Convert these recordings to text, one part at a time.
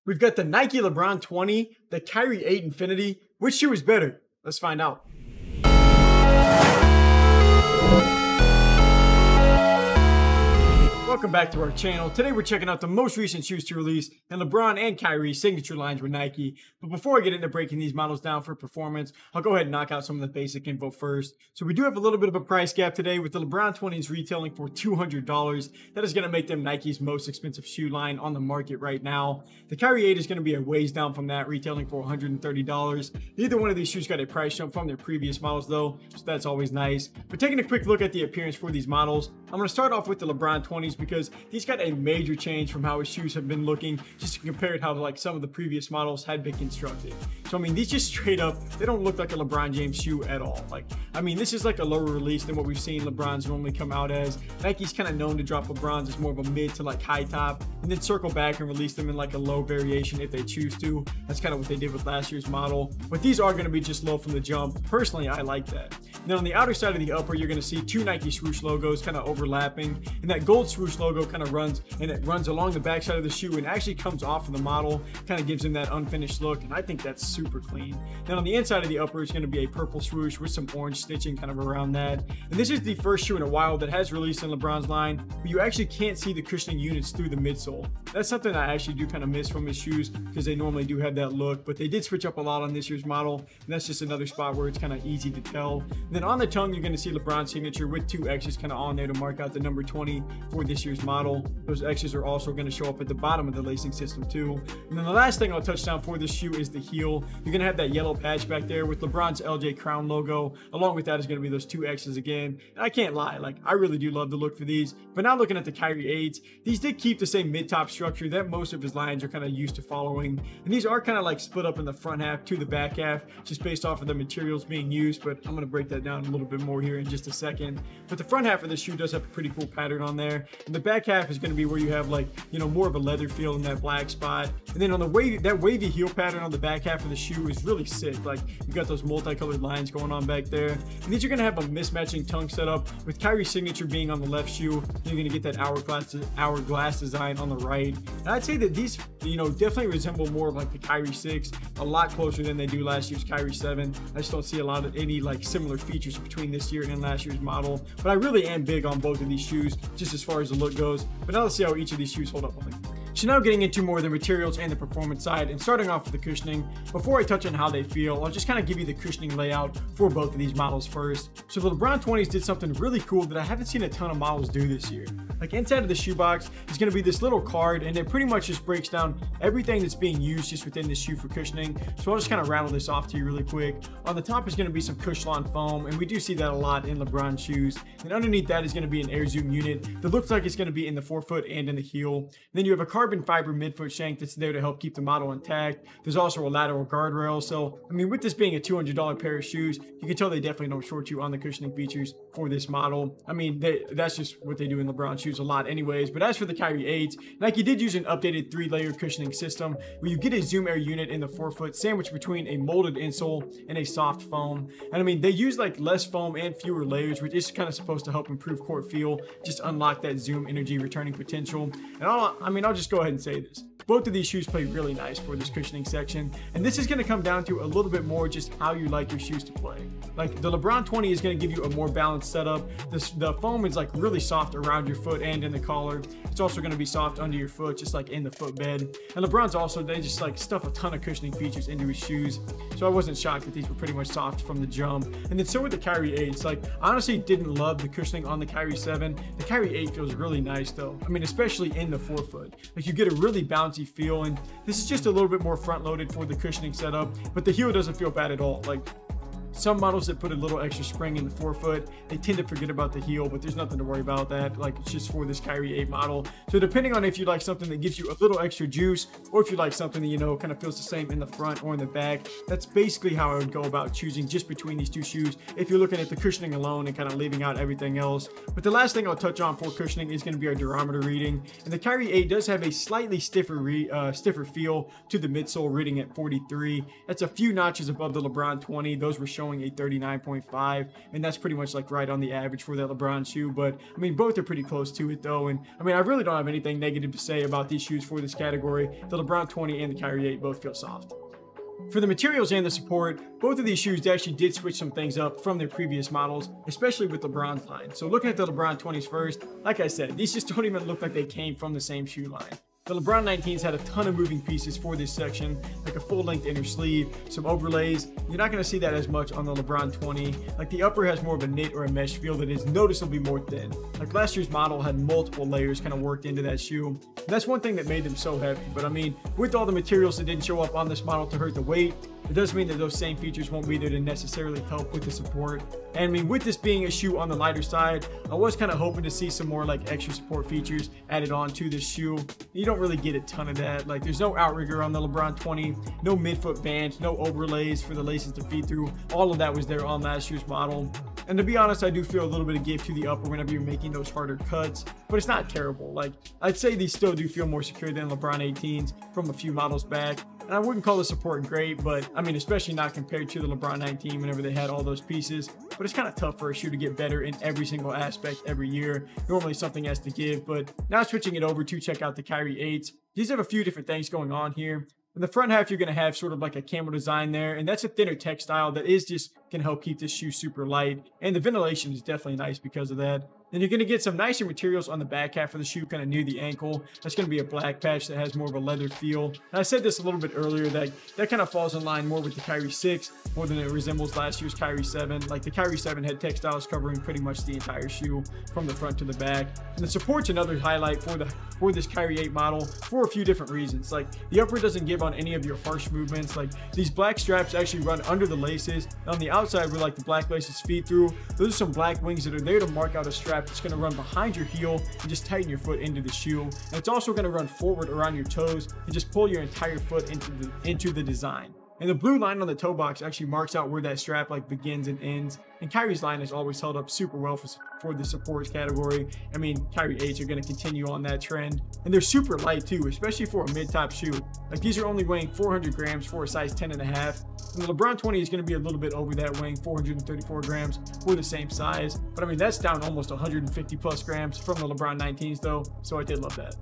We've got the Nike Lebron 20, the Kyrie 8 Infinity. Which shoe is better? Let's find out. Welcome back to our channel. Today we're checking out the most recent shoes to release, and LeBron and Kyrie's signature lines with Nike. But before I get into breaking these models down for performance, I'll go ahead and knock out some of the basic info first. So we do have a little bit of a price gap today, with the LeBron 20s retailing for $200. That is going to make them Nike's most expensive shoe line on the market right now. The Kyrie 8 is going to be a ways down from that, retailing for $130. Neither one of these shoes got a price jump from their previous models though, so that's always nice. But taking a quick look at the appearance for these models, I'm going to start off with the LeBron 20s because these got a major change from how his shoes have been looking, just to compare it how like some of the previous models had been constructed. So I mean, these just straight up, they don't look like a LeBron James shoe at all. Like, I mean, this is like a lower release than what we've seen LeBron's normally come out as. Nike's kind of known to drop LeBron's as more of a mid to like high top, and then circle back and release them in like a low variation if they choose to. That's kind of what they did with last year's model. But these are going to be just low from the jump. Personally, I like that. Then on the outer side of the upper, you're going to see two Nike swoosh logos kind of overlapping, and that gold swoosh logo kind of runs along the back side of the shoe and actually comes off of the model, kind of gives him that unfinished look, and I think that's super clean. Then on the inside of the upper is going to be a purple swoosh with some orange stitching kind of around that. And this is the first shoe in a while that has released in LeBron's line, but you actually can't see the cushioning units through the midsole. That's something I actually do kind of miss from his shoes, because they normally do have that look, but they did switch up a lot on this year's model, and that's just another spot where it's kind of easy to tell. And then on the tongue, you're going to see LeBron's signature with two X's kind of on there to mark out the number 20 for this year's model. Those X's are also going to show up at the bottom of the lacing system too. And then the last thing I'll touch down for this shoe is the heel. You're going to have that yellow patch back there with LeBron's LJ Crown logo. Along with that is going to be those two X's again. And I can't lie, like, I really do love the look for these. But now looking at the Kyrie 8s, these did keep the same mid-top structure that most of his lines are kind of used to following. And these are kind of like split up in the front half to the back half, just based off of the materials being used. But I'm going to break that down a little bit more here in just a second. But the front half of the shoe does have a pretty cool pattern on there. And the back half is going to be where you have like, you know, more of a leather feel in that black spot. And then on the wavy heel pattern on the back half of the shoe is really sick. Like, you got those multicolored lines going on back there. And these are going to have a mismatching tongue setup, with Kyrie's signature being on the left shoe. You're going to get that hourglass design on the right. And I'd say that these, you know, definitely resemble more of like the Kyrie 6, a lot closer than they do last year's Kyrie 7. I just don't see a lot of any like similar features between this year and last year's model. But I really am big on both of these shoes, just as far as the look goes. But now let's see how each of these shoes hold up on me. So now getting into more of the materials and the performance side, and starting off with the cushioning. Before I touch on how they feel, I'll just kind of give you the cushioning layout for both of these models first. So the LeBron 20s did something really cool that I haven't seen a ton of models do this year. Like, inside of the shoebox is going to be this little card, and it pretty much just breaks down everything that's being used just within the shoe for cushioning. So I'll just kind of rattle this off to you really quick. On the top is going to be some Cushlon foam, and we do see that a lot in LeBron shoes. And underneath that is going to be an air zoom unit that looks like it's going to be in the forefoot and in the heel. And then you have a carbon fiber midfoot shank that's there to help keep the model intact. There's also a lateral guardrail. So I mean, with this being a $200 pair of shoes, you can tell they definitely don't short you on the cushioning features for this model. I mean, that's just what they do in LeBron shoes a lot anyways. But as for the Kyrie 8s, Nike did use an updated 3-layer cushioning system where you get a zoom air unit in the forefoot sandwiched between a molded insole and a soft foam. And I mean, they use like less foam and fewer layers, which is kind of supposed to help improve court feel, just unlock that zoom energy returning potential. And I'll just go ahead and say this. Both of these shoes play really nice for this cushioning section, and this is going to come down to a little bit more just how you like your shoes to play. Like, the LeBron 20 is going to give you a more balanced setup. The foam is like really soft around your foot and in the collar. It's also going to be soft under your foot, just like in the footbed. And LeBron's also, they just like stuff a ton of cushioning features into his shoes, so I wasn't shocked that these were pretty much soft from the jump. And then so with the Kyrie 8s, like, I honestly didn't love the cushioning on the Kyrie 7. The Kyrie 8 feels really nice though. I mean, especially in the forefoot. Like, you get a really bouncy feel, and this is just a little bit more front loaded for the cushioning setup, but the heel doesn't feel bad at all. Like, some models that put a little extra spring in the forefoot, they tend to forget about the heel, but there's nothing to worry about that. Like, it's just for this Kyrie 8 model. So depending on if you like something that gives you a little extra juice, or if you like something that, you know, kind of feels the same in the front or in the back, that's basically how I would go about choosing just between these two shoes if you're looking at the cushioning alone and kind of leaving out everything else. But the last thing I'll touch on for cushioning is going to be our durometer reading. And the Kyrie 8 does have a slightly stiffer feel to the midsole, reading at 43. That's a few notches above the LeBron 20. Those were shown showing a 39.5, and that's pretty much like right on the average for that LeBron shoe. But I mean, both are pretty close to it though, and I mean, I really don't have anything negative to say about these shoes for this category. The LeBron 20 and the Kyrie 8 both feel soft. For the materials and the support, both of these shoes actually did switch some things up from their previous models, especially with LeBron's line. So looking at the LeBron 20s first, like I said, these just don't even look like they came from the same shoe line. The LeBron 19s had a ton of moving pieces for this section, like a full-length inner sleeve, some overlays. You're not going to see that as much on the LeBron 20. Like the upper has more of a knit or a mesh feel that is noticeably more thin. Like last year's model had multiple layers kind of worked into that shoe. And that's one thing that made them so heavy. But I mean, with all the materials that didn't show up on this model to hurt the weight, it does mean that those same features won't be there to necessarily help with the support. And I mean, with this being a shoe on the lighter side, I was kind of hoping to see some more like extra support features added on to this shoe. You don't really get a ton of that. Like there's no outrigger on the LeBron 20, no midfoot bands, no overlays for the laces to feed through. All of that was there on last year's model. And to be honest, I do feel a little bit of give to the upper whenever you're making those harder cuts, but it's not terrible. Like I'd say these still do feel more secure than LeBron 18s from a few models back. And I wouldn't call the support great, but I mean, especially not compared to the LeBron 19 whenever they had all those pieces. But it's kind of tough for a shoe to get better in every single aspect every year. Normally something has to give, but now switching it over to check out the Kyrie 8s. These have a few different things going on here. In the front half, you're going to have sort of like a camel design there, and that's a thinner textile that is just going to help keep this shoe super light. And the ventilation is definitely nice because of that. Then you're going to get some nicer materials on the back half of the shoe, kind of near the ankle. That's going to be a black patch that has more of a leather feel. And I said this a little bit earlier, that kind of falls in line more with the Kyrie 6 more than it resembles last year's Kyrie 7. Like the Kyrie 7 had textiles covering pretty much the entire shoe from the front to the back. And the support's another highlight for this Kyrie 8 model for a few different reasons. Like the upper doesn't give on any of your harsh movements. Like these black straps actually run under the laces. And on the outside where like the black laces feed through, those are some black wings that are there to mark out a strap that's going to run behind your heel and just tighten your foot into the shoe. And it's also going to run forward around your toes and just pull your entire foot into the design. And the blue line on the toe box actually marks out where that strap like begins and ends. And Kyrie's line has always held up super well for the supports category. I mean, Kyrie 8s are going to continue on that trend. And they're super light too, especially for a mid-top shoe. Like these are only weighing 400 grams for a size 10.5. And the LeBron 20 is going to be a little bit over that, weighing 434 grams for the same size. But I mean, that's down almost 150 plus grams from the LeBron 19s though. So I did love that.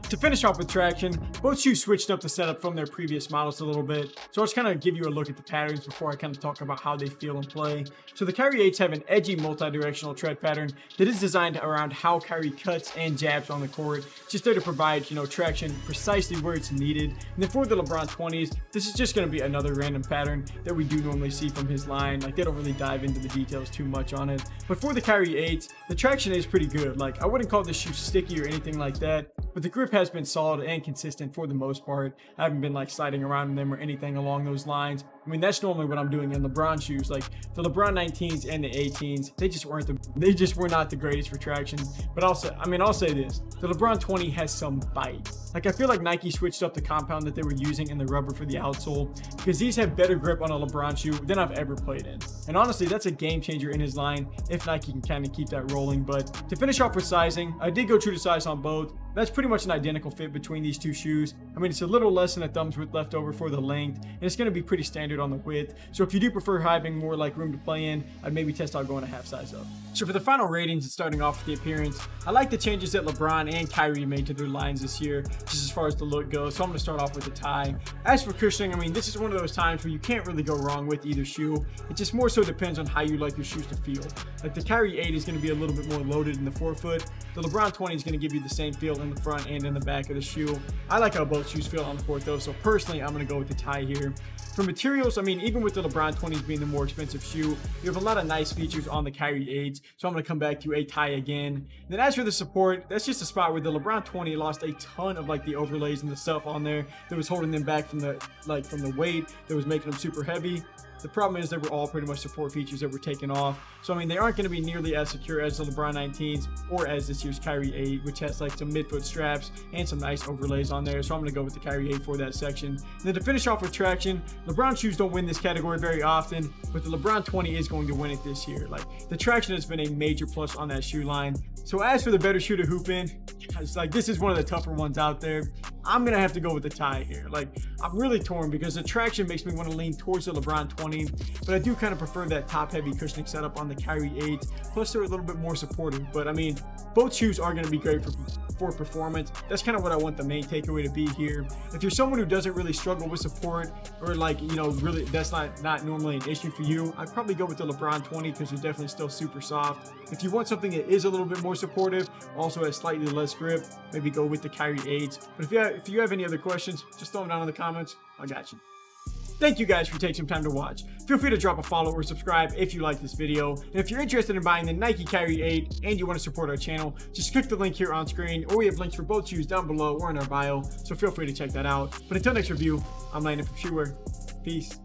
To finish off with traction, both shoes switched up the setup from their previous models a little bit. So I'll just kind of give you a look at the patterns before I kind of talk about how they feel and play. So the Kyrie 8s have an edgy multi-directional tread pattern that is designed around how Kyrie cuts and jabs on the court. Just there to provide, traction precisely where it's needed. And then for the LeBron 20s, this is just going to be another random pattern that we do normally see from his line. Like they don't really dive into the details too much on it. But for the Kyrie 8s, the traction is pretty good. Like I wouldn't call this shoe sticky or anything like that, but the grip has been solid and consistent for the most part. I haven't been like sliding around in them or anything along those lines. I mean, that's normally what I'm doing in LeBron shoes. Like the LeBron 19s and the 18s, they just were not the greatest for traction. But I'll say this, the LeBron 20 has some bite. Like I feel like Nike switched up the compound that they were using in the rubber for the outsole, because these have better grip on a LeBron shoe than I've ever played in. And honestly, that's a game changer in his line if Nike can kind of keep that rolling. But to finish off with sizing, I did go true to size on both. That's pretty much an identical fit between these two shoes. I mean, it's a little less than a thumb's width left over for the length, and it's going to be pretty standard on the width. So if you do prefer having more like room to play in, I'd maybe test out going a half size up. So for the final ratings and starting off with the appearance, I like the changes that LeBron and Kyrie made to their lines this year, just as far as the look goes. So I'm going to start off with the tie. As for cushioning, I mean, this is one of those times where you can't really go wrong with either shoe. It just more so depends on how you like your shoes to feel. Like the Kyrie 8 is going to be a little bit more loaded in the forefoot. The LeBron 20 is going to give you the same feel in the front and in the back of the shoe. I like how both shoes feel on the court though, so personally I'm going to go with the tie here. For materials, I mean, even with the LeBron 20s being the more expensive shoe, you have a lot of nice features on the Kyrie 8s, so I'm going to come back to a tie again. And then as for the support, that's just a spot where the LeBron 20 lost a ton of like the overlays and the stuff on there that was holding them back from the weight that was making them super heavy. The problem is they were all pretty much support features that were taken off. So I mean, they aren't going to be nearly as secure as the LeBron 19s or as this year's Kyrie 8, which has like some midfoot straps and some nice overlays on there. So I'm going to go with the Kyrie 8 for that section. And then to finish off with traction, LeBron shoes don't win this category very often, but the LeBron 20 is going to win it this year. Like the traction has been a major plus on that shoe line. So as for the better shoe to hoop in, it's like this is one of the tougher ones out there. I'm gonna have to go with the tie here. Like, I'm really torn because the traction makes me want to lean towards the LeBron 20, but I do kind of prefer that top heavy cushioning setup on the Kyrie 8s. Plus they're a little bit more supportive, but I mean, both shoes are going to be great for performance. That's kind of what I want the main takeaway to be here. If you're someone who doesn't really struggle with support, or like, you know, really that's not normally an issue for you, I'd probably go with the LeBron 20 because they're definitely still super soft. If you want something that is a little bit more supportive, also has slightly less grip, maybe go with the Kyrie 8s. But if you have any other questions, just throw them down in the comments. I got you. Thank you guys for taking some time to watch. Feel free to drop a follow or subscribe if you like this video. And if you're interested in buying the Nike Kyrie 8 and you want to support our channel, just click the link here on screen, or we have links for both shoes down below or in our bio, so feel free to check that out. But until next review, I'm Landon from Shoewear. Peace.